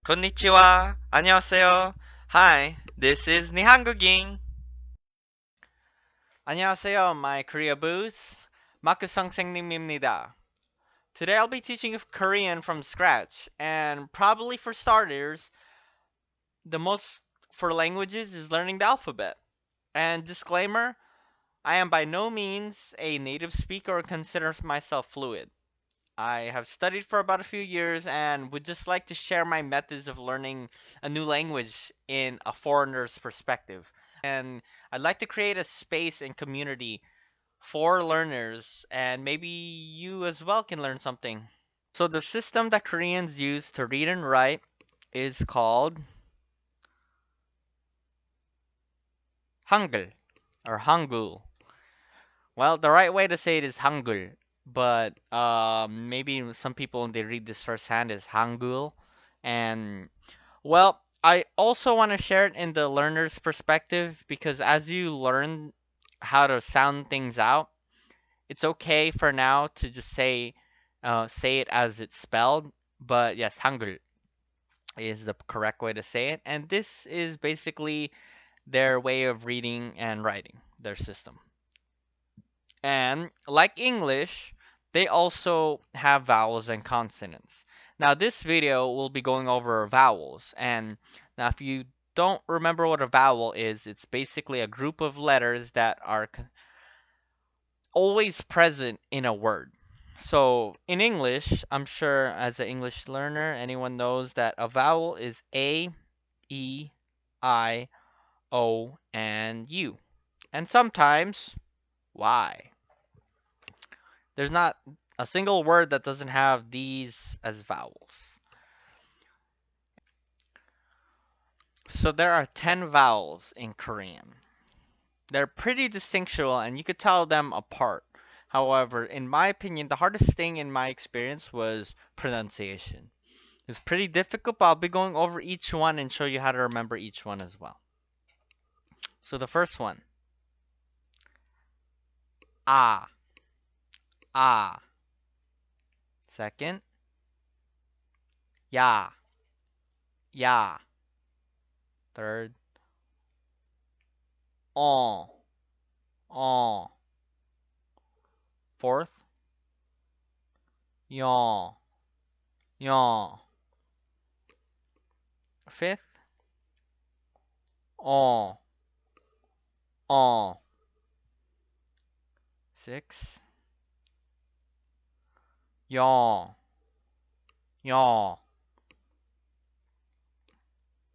konnichiwa, 안녕하세요. Hi, this is Nihangogin. 안녕하세요, my Korea boots. 마크성생님입니다. Today I'll be teaching you Korean from scratch, and probably for starters, the most for languages is learning the alphabet. And disclaimer, I am by no means a native speaker or consider myself fluent. I have studied for about a few years and would just like to share my methods of learning a new language in a foreigner's perspective. And I'd like to create a space and community for learners, and maybe you as well can learn something. So, the system that Koreans use to read and write is called Hangul or Hangul. Well, the right way to say it is Hangul, but maybe some people when they read this firsthand is Hangul. And well, I also want to share it in the learner's perspective because as you learn how to sound things out, it's okay for now to just say it as it's spelled. But yes, Hangul is the correct way to say it, and this is basically their way of reading and writing, their system. And like English, they also have vowels and consonants. Now, this video will be going over vowels. And now, if you don't remember what a vowel is, it's basically a group of letters that are always present in a word. So, in English, I'm sure as an English learner, anyone knows that a vowel is A, E, I, O, and U. And sometimes Y. There's not a single word that doesn't have these as vowels. So there are 10 vowels in Korean. They're pretty distinctual and you could tell them apart. However, in my opinion, the hardest thing in my experience was pronunciation. It's pretty difficult, but I'll be going over each one and show you how to remember each one as well. So the first one, ah, ah. Second, ya, ya. Third, on, on. Fourth, yawn, yawn. Fifth, on, on. Six, yawn, yawn.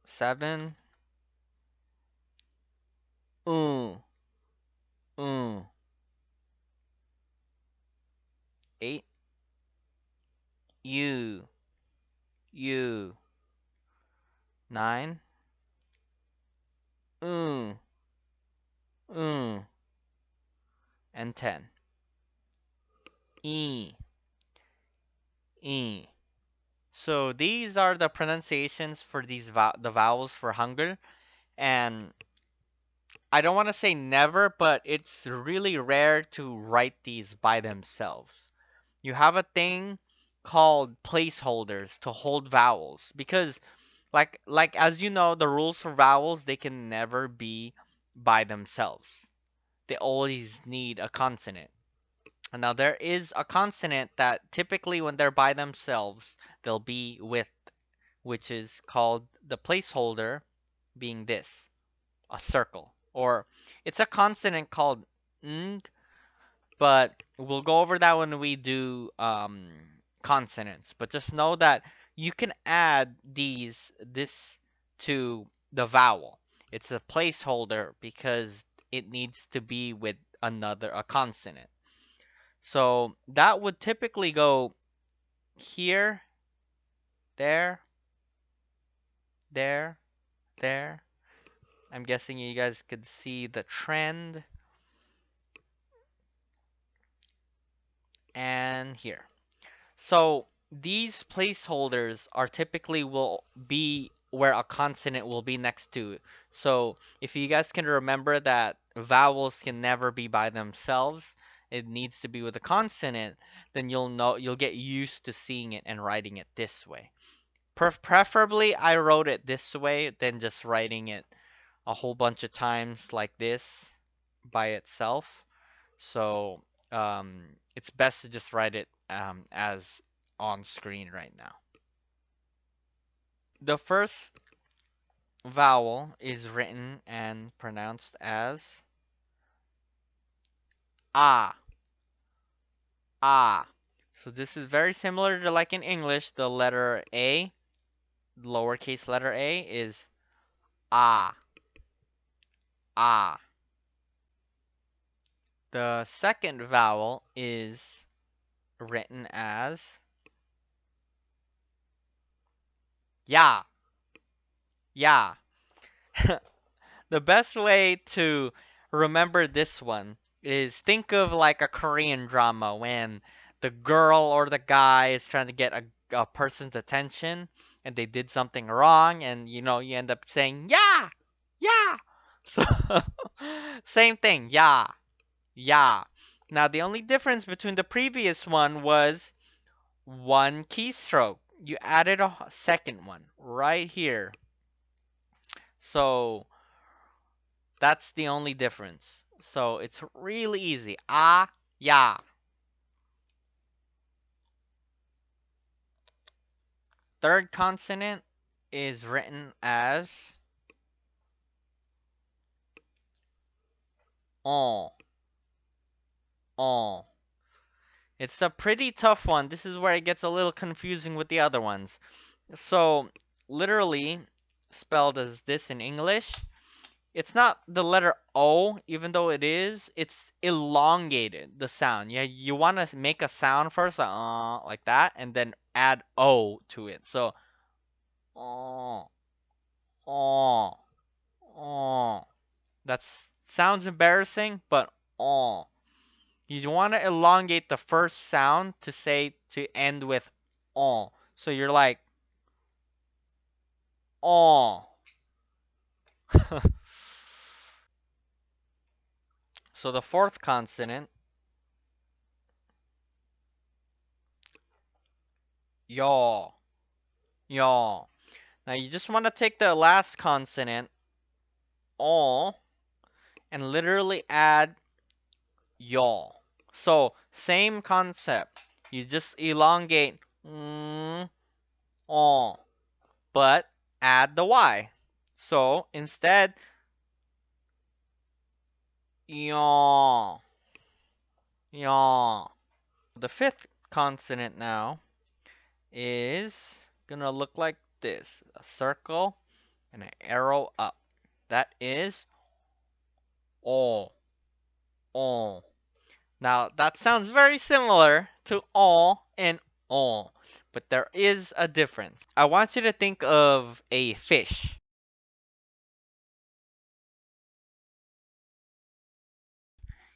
Seven, um, um. Eight, you. Nine, um, um. And 10, e, e. So these are the pronunciations for the vowels for Hangul, and I don't want to say never, but it's really rare to write these by themselves. You have a thing called placeholders to hold vowels because like as you know, the rules for vowels, they can never be by themselves. They always need a consonant. And now there is a consonant that typically when they're by themselves, they'll be with, which is called the placeholder, being this, a circle. Or it's a consonant called ng, but we'll go over that when we do consonants. But just know that you can add this to the vowel. It's a placeholder because it needs to be with a consonant. So that would typically go here, there, there, there. I'm guessing you guys could see the trend, and here. So these placeholders are typically will be where a consonant will be next to. So if you guys can remember that vowels can never be by themselves, it needs to be with a consonant, then you'll get used to seeing it and writing it this way. Preferably, I wrote it this way than just writing it a whole bunch of times like this by itself. So it's best to just write it as on screen right now. The first vowel is written and pronounced as ah, ah. So this is very similar to like in English, the letter A, lowercase letter a is ah, ah. The second vowel is written as ya, ya. The best way to remember this one is think of like a Korean drama when the girl or the guy is trying to get a person's attention and they did something wrong and you end up saying yeah, yeah. So same thing, yeah, yeah. Now the only difference between the previous one was one keystroke. You added a second one right here. So that's the only difference. So it's really easy. Ah, yeah. Third consonant is written as on, on. It's a pretty tough one. This is where it gets a little confusing with the other ones. So, literally spelled as this in English, it's not the letter O, even though it is, it's elongated, the sound. Yeah, you want to make a sound first, like that, and then add O to it. So, oh, oh, oh. That sounds embarrassing, but oh. You want to elongate the first sound to end with oh. So you're like oh. So the fourth consonant, yaw, yaw. Now you just want to take the last consonant, oh, and literally add yaw. So same concept. You just elongate oh, but add the y. So instead, yaw, yaw. The fifth consonant now is gonna look like this: a circle and an arrow up. That is all, all. Now that sounds very similar to all and all, but there is a difference. I want you to think of a fish.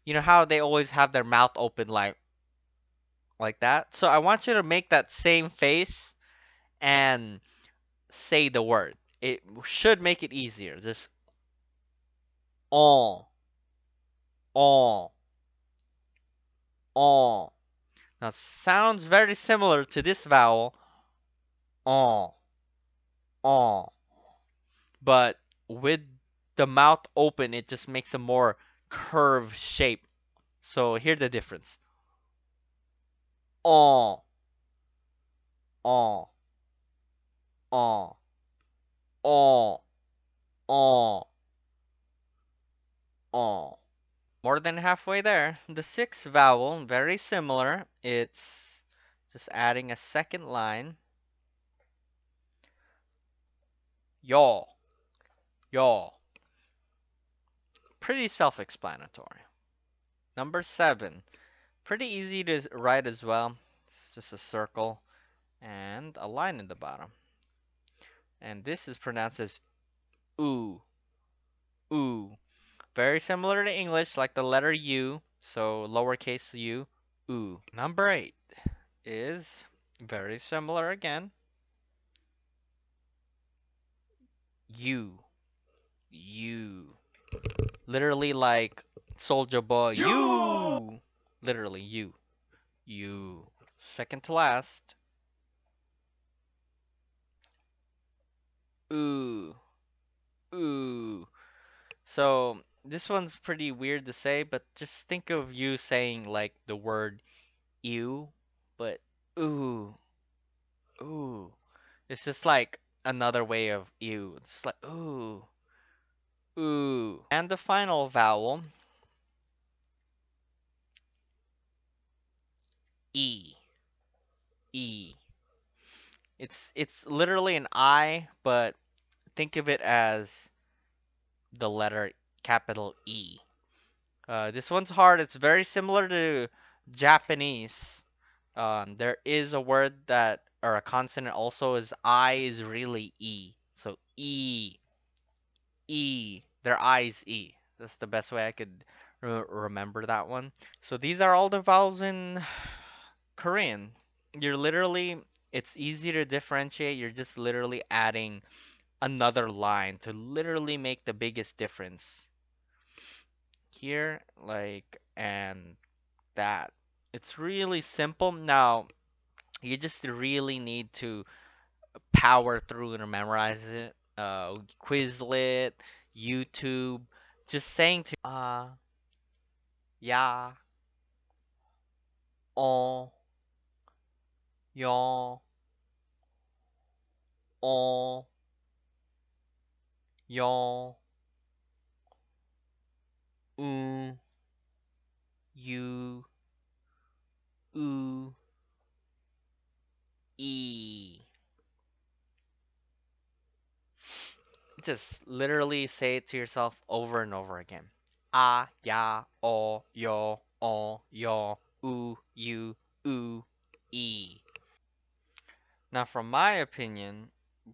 You know how they always have their mouth open like that? So I want you to make that same face and say the word. It should make it easier. Just all, all, all. Now sounds very similar to this vowel, all, all. But with the mouth open, it just makes a more curved shape. So here's the difference. All, all, all, all, all, all. More than halfway there. The sixth vowel, very similar. It's just adding a second line. Yaw, yaw. Pretty self-explanatory. Number seven. Pretty easy to write as well. It's just a circle and a line in the bottom. And this is pronounced as oo, oo. Very similar to English, like the letter U, so lowercase u, oo. Number eight is very similar again. You, you. Literally like Soldier Boy, you. Literally you, you. Second to last, Ooh, ooh. So this one's pretty weird to say, but just think of you saying like the word ew, but ooh, ooh. It's just like another way of ew. It's like ooh, ooh. And the final vowel, E. E. It's literally an I, but think of it as the letter capital E. This one's hard. It's very similar to Japanese. There is a word that, or a consonant also is I is really E. So E, E. Their I is E. That's the best way I could remember that one. So these are all the vowels in Korean. You're literally, it's easy to differentiate. You're just literally adding another line to literally make the biggest difference. Here, like, and that. It's really simple. Now, you just really need to power through and memorize it. Quizlet, YouTube, just saying to yeah, yeah, oh, yeah, mm, you, oo, e. Just literally say it to yourself over and over again. Ah, ya, yo, you, oo, e. Now, from my opinion,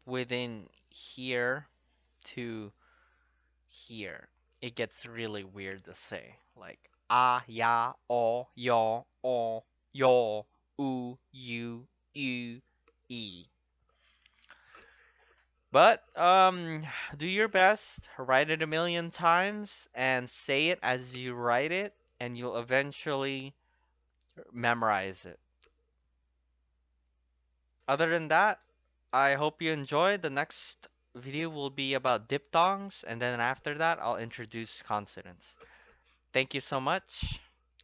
within here to here, it gets really weird to say. Like, ah, ya, yo, you, e. But do your best, write it a million times, and say it as you write it, and you'll eventually memorize it. Other than that, I hope you enjoyed. The next video will be about diphthongs, and then after that, I'll introduce consonants. Thank you so much.